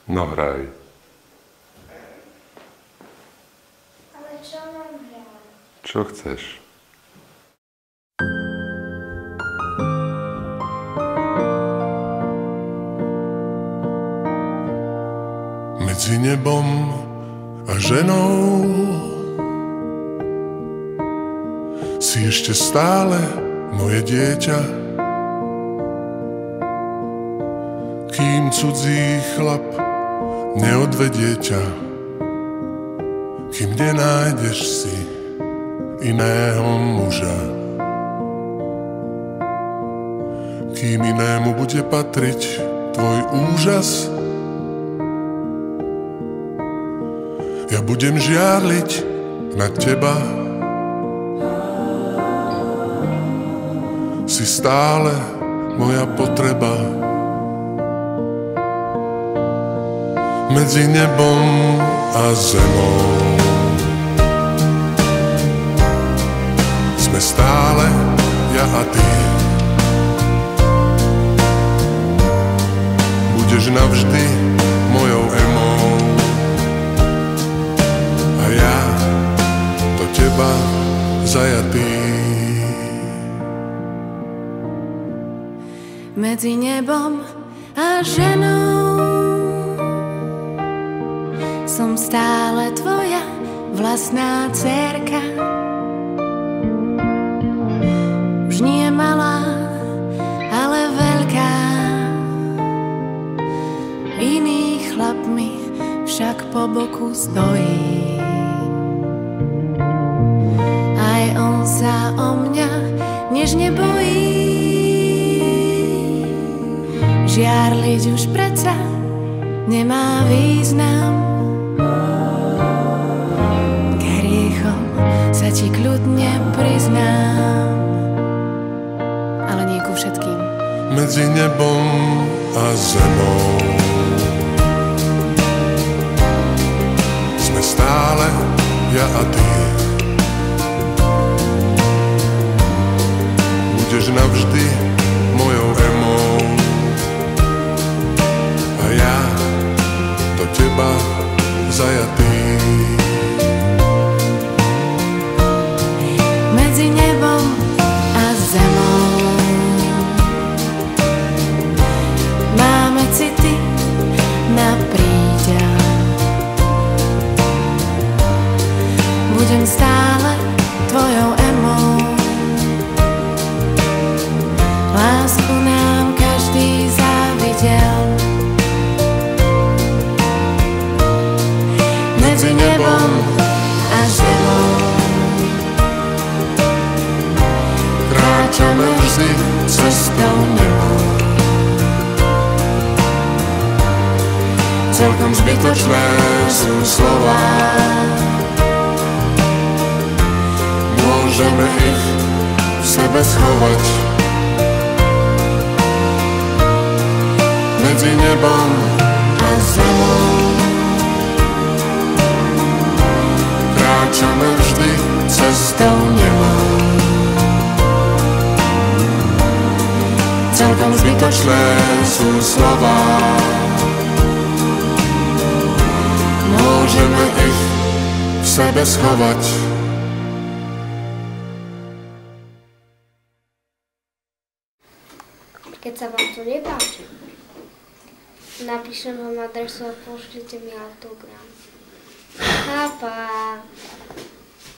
No hraj. Ale čo mám hrať? Čo chceš? Medzi nebom a ženou si ešte stále moje dieťa, kým cudzí chlap neodvedie ťa, kým nenájdeš si iného muža, kým inému bude patriť tvoj úžas. Ja budem žiarliť na teba, si stále moja potreba. Medzi nebom a zemou sme stále ja a ty. Budeš navždy mojou emou a ja do teba zajatý. Medzi nebom a ženou som stále tvoja vlastná dcérka. Už nie malá, ale veľká. Iný chlap mi však po boku stojí. Aj on sa o mňa nežne bojí. Žiarliť už predsa nemá význam. K hriechom sa ti kľudne priznám, ale nie ku všetkým. Medzi nebom a zemou sme stále ja a ty. Budeš navždy mojou emou a ja do teba zajatý. Medzi nebom a zemou máme city na príďa. Budem stále tvojou emou. Lásku nám každý závidel. Medzi nebom a zemou kráčame vždy cestou nebou. Celkom zbytočné sú slová, môžeme ich v sebe schovať. Medzi nebom a zemou kráčame vždy cestou nemou. Celkom zbytočné sú slová, môžeme ich v sebe schovať. Keď sa vám to nepáči, napíšem vám adresu a pošlite mi autogram. Chápa.